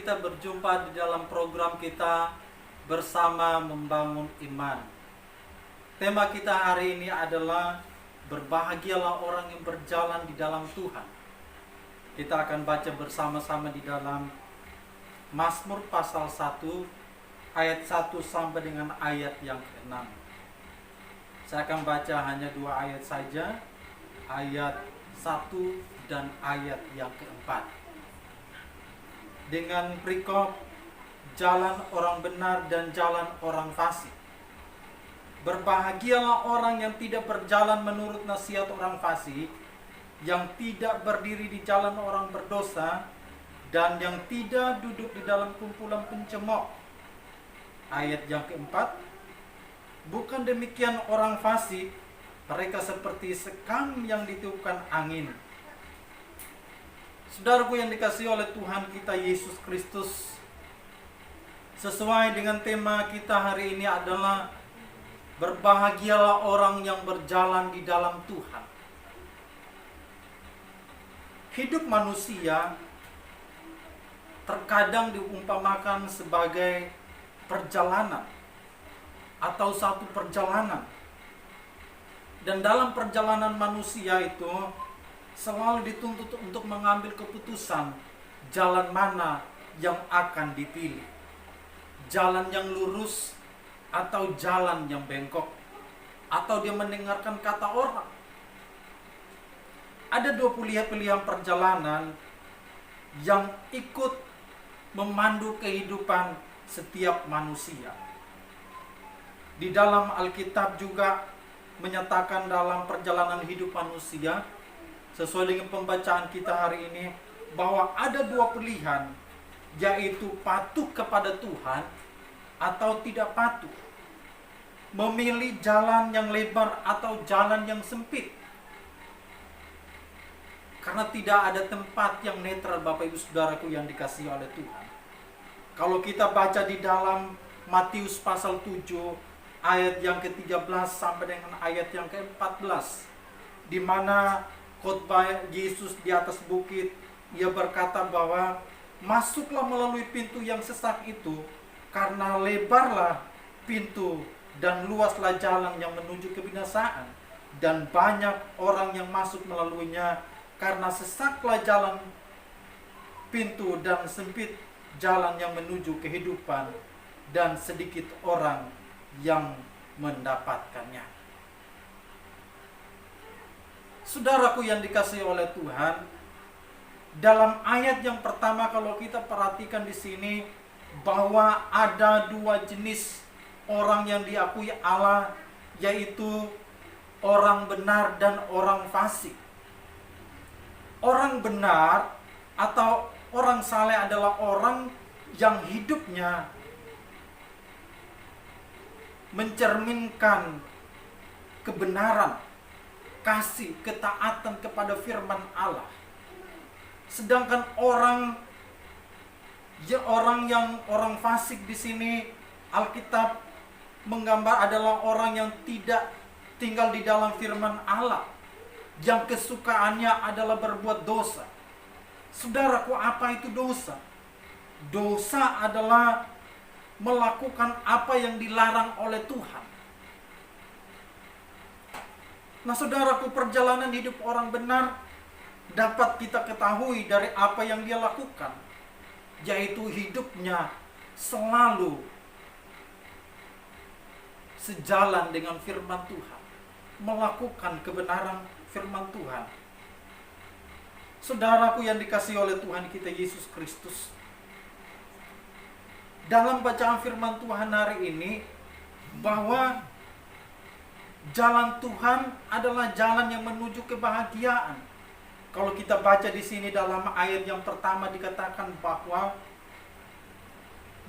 kita berjumpa di dalam program kita Bersama Membangun Iman. Tema kita hari ini adalah berbahagialah orang yang berjalan di dalam Tuhan. Kita akan baca bersama-sama di dalam Mazmur pasal 1 ayat 1 sampai dengan ayat yang ke-6. Saya akan baca hanya 2 ayat saja, ayat 1 dan ayat yang ke-4. Dengan perikop jalan orang benar dan jalan orang fasik. Berbahagialah orang yang tidak berjalan menurut nasihat orang fasik, yang tidak berdiri di jalan orang berdosa, dan yang tidak duduk di dalam kumpulan pencemooh. Ayat yang keempat, bukan demikian orang fasik, mereka seperti sekam yang ditiupkan angin. Saudaraku yang dikasihi oleh Tuhan kita Yesus Kristus, sesuai dengan tema kita hari ini adalah berbahagialah orang yang berjalan di dalam Tuhan. Hidup manusia terkadang diumpamakan sebagai perjalanan atau satu perjalanan. Dan dalam perjalanan manusia itu selalu dituntut untuk mengambil keputusan jalan mana yang akan dipilih. Jalan yang lurus atau jalan yang bengkok, atau dia mendengarkan kata orang. Ada 2 pilihan perjalanan yang ikut memandu kehidupan setiap manusia. Di dalam Alkitab juga menyatakan dalam perjalanan hidup manusia, sesuai dengan pembacaan kita hari ini, bahwa ada 2 pilihan, yaitu patuh kepada Tuhan atau tidak patuh. Memilih jalan yang lebar atau jalan yang sempit. Karena tidak ada tempat yang netral, Bapak Ibu Saudaraku yang dikasihi oleh Tuhan. Kalau kita baca di dalam Matius pasal 7 ayat yang ke-13 sampai dengan ayat yang ke-14, di mana khotbah Yesus di atas bukit, ia berkata bahwa masuklah melalui pintu yang sesak itu, karena lebarlah pintu dan luaslah jalan yang menuju kebinasaan, dan banyak orang yang masuk melaluinya. Karena sesaklah jalan pintu dan sempit jalan yang menuju kehidupan, dan sedikit orang yang mendapatkannya. Saudaraku yang dikasihi oleh Tuhan, dalam ayat yang pertama kalau kita perhatikan di sini, bahwa ada 2 jenis orang yang diakui Allah, yaitu orang benar dan orang fasik. Orang benar atau orang saleh adalah orang yang hidupnya mencerminkan kebenaran, kasih, ketaatan kepada firman Allah. Sedangkan orang fasik di sini Alkitab menggambar adalah orang yang tidak tinggal di dalam firman Allah, yang kesukaannya adalah berbuat dosa. Saudaraku, apa itu dosa? Dosa adalah melakukan apa yang dilarang oleh Tuhan. Nah, saudaraku, perjalanan hidup orang benar dapat kita ketahui dari apa yang dia lakukan, yaitu hidupnya selalu sejalan dengan firman Tuhan, melakukan kebenaran firman Tuhan. Saudaraku yang dikasihi oleh Tuhan kita Yesus Kristus, dalam bacaan firman Tuhan hari ini, bahwa jalan Tuhan adalah jalan yang menuju kebahagiaan. Kalau kita baca di sini dalam ayat yang pertama dikatakan bahwa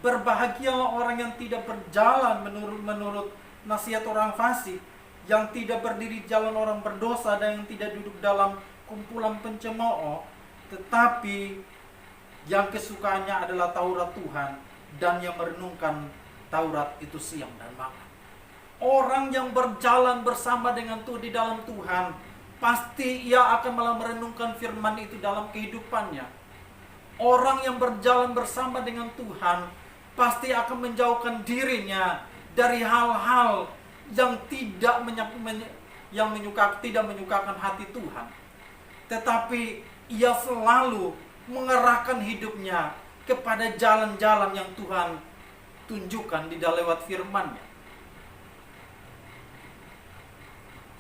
berbahagialah orang yang tidak berjalan menurut nasihat orang fasik, yang tidak berdiri di jalan orang berdosa, dan yang tidak duduk dalam kumpulan pencemooh, tetapi yang kesukaannya adalah Taurat Tuhan, dan yang merenungkan Taurat itu siang dan malam. Orang yang berjalan bersama dengan Tuhan di dalam Tuhan, pasti ia akan malah merenungkan firman itu dalam kehidupannya. Orang yang berjalan bersama dengan Tuhan pasti akan menjauhkan dirinya dari hal-hal yang tidak menyukakan hati Tuhan. Tetapi ia selalu mengerahkan hidupnya kepada jalan-jalan yang Tuhan tunjukkan di dalam lewat firman-Nya.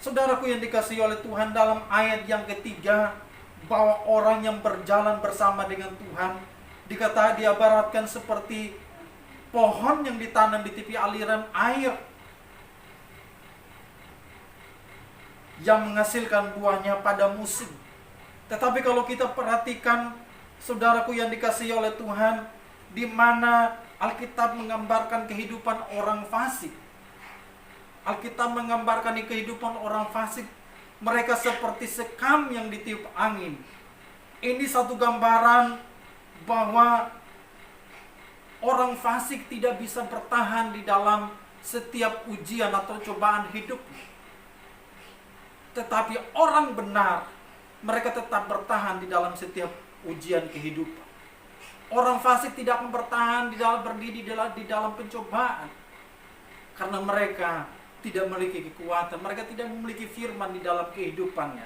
Saudaraku yang dikasihi oleh Tuhan, dalam ayat yang ketiga, bahwa orang yang berjalan bersama dengan Tuhan dikatakan diibaratkan seperti pohon yang ditanam di tepi aliran air yang menghasilkan buahnya pada musim. Tetapi kalau kita perhatikan, saudaraku yang dikasihi oleh Tuhan, di mana Alkitab menggambarkan kehidupan orang fasik. Alkitab menggambarkan di kehidupan orang fasik, mereka seperti sekam yang ditiup angin. Ini satu gambaran bahwa orang fasik tidak bisa bertahan di dalam setiap ujian atau cobaan hidup. Tetapi orang benar, mereka tetap bertahan di dalam setiap ujian kehidupan. Orang fasik tidak akan bertahan berdiri di dalam pencobaan, karena mereka tidak memiliki kekuatan, mereka tidak memiliki firman di dalam kehidupannya.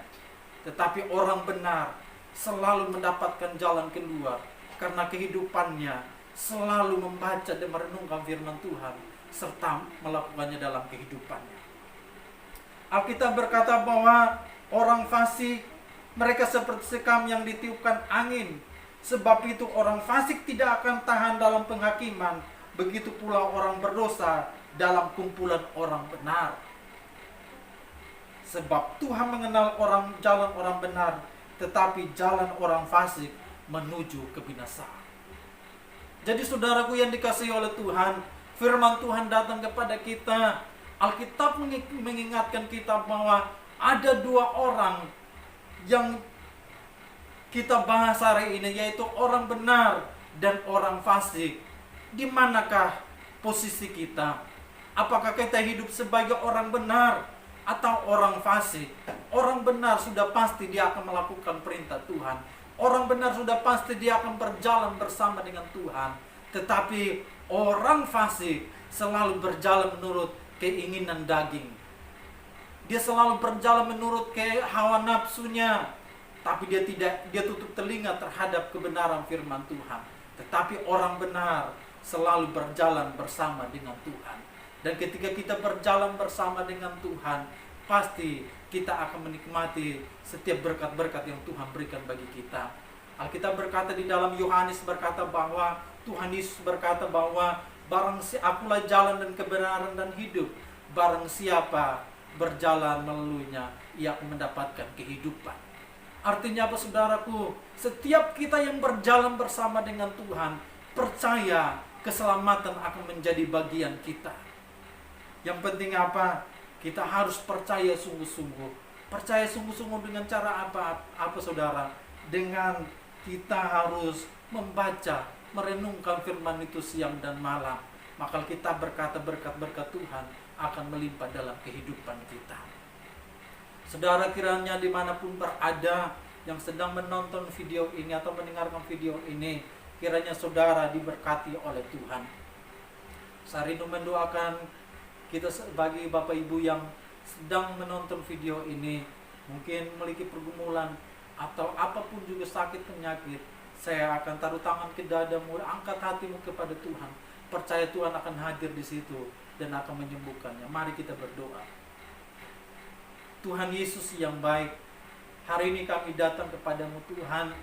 Tetapi orang benar selalu mendapatkan jalan keluar, karena kehidupannya selalu membaca dan merenungkan firman Tuhan, serta melakukannya dalam kehidupannya. Alkitab berkata bahwa orang fasik, mereka seperti sekam yang ditiupkan angin. Sebab itu orang fasik tidak akan tahan dalam penghakiman, begitu pula orang berdosa dalam kumpulan orang benar. Sebab Tuhan mengenal jalan orang benar, tetapi jalan orang fasik menuju kebinasaan. Jadi saudaraku yang dikasihi oleh Tuhan, firman Tuhan datang kepada kita. Alkitab mengingatkan kita bahwa ada dua orang yang kita bahas hari ini, yaitu orang benar dan orang fasik. Di manakah posisi kita? Apakah kita hidup sebagai orang benar atau orang fasik? Orang benar sudah pasti dia akan melakukan perintah Tuhan. Orang benar sudah pasti dia akan berjalan bersama dengan Tuhan. Tetapi orang fasik selalu berjalan menurut keinginan daging. Dia selalu berjalan menurut hawa nafsunya. Tapi dia tutup telinga terhadap kebenaran firman Tuhan. Tetapi orang benar selalu berjalan bersama dengan Tuhan. Dan ketika kita berjalan bersama dengan Tuhan, pasti kita akan menikmati setiap berkat-berkat yang Tuhan berikan bagi kita. Alkitab berkata di dalam Yohanes berkata bahwa Tuhan Yesus berkata bahwa akulah jalan dan kebenaran dan hidup. Barang siapa berjalan melaluinya, ia akan mendapatkan kehidupan. Artinya apa saudaraku? Setiap kita yang berjalan bersama dengan Tuhan, percaya keselamatan akan menjadi bagian kita. Yang penting apa? Kita harus percaya sungguh-sungguh. Percaya sungguh-sungguh dengan cara apa? Apa saudara? Dengan kita harus membaca, merenungkan firman itu siang dan malam. Maka kita berkata berkat-berkat Tuhan akan melimpah dalam kehidupan kita. Saudara, kiranya dimanapun berada yang sedang menonton video ini atau mendengarkan video ini, kiranya saudara diberkati oleh Tuhan. Saya rindu mendoakan kita bagi Bapak Ibu yang sedang menonton video ini, mungkin memiliki pergumulan atau apapun juga sakit penyakit, saya akan taruh tangan ke dadamu, angkat hatimu kepada Tuhan. Percaya Tuhan akan hadir di situ dan akan menyembuhkannya. Mari kita berdoa. Tuhan Yesus yang baik, hari ini kami datang kepadamu Tuhan.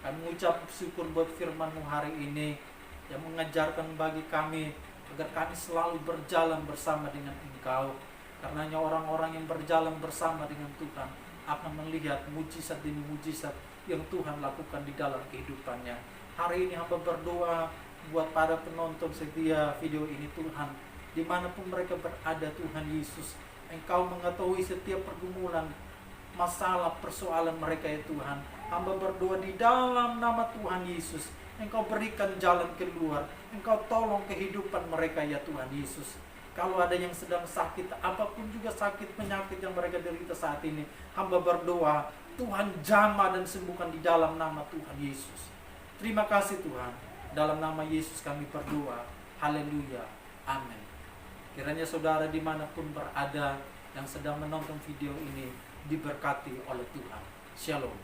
Kami mengucap syukur buat firman-Mu hari ini yang mengajarkan bagi kami agar kami selalu berjalan bersama dengan Engkau. Karenanya orang-orang yang berjalan bersama dengan Tuhan akan melihat mujizat demi mujizat yang Tuhan lakukan di dalam kehidupannya. Hari ini hamba berdoa buat para penonton setia video ini Tuhan, dimanapun mereka berada Tuhan Yesus, Engkau mengetahui setiap pergumulan, masalah, persoalan mereka ya Tuhan. Hamba berdoa di dalam nama Tuhan Yesus, Engkau berikan jalan keluar, Engkau tolong kehidupan mereka ya Tuhan Yesus. Kalau ada yang sedang sakit, apapun juga sakit penyakit yang mereka derita saat ini, hamba berdoa Tuhan jamah dan sembuhkan di dalam nama Tuhan Yesus. Terima kasih Tuhan. Dalam nama Yesus kami berdoa. Haleluya. Amin. Kiranya saudara dimanapun berada yang sedang menonton video ini diberkati oleh Tuhan. Shalom.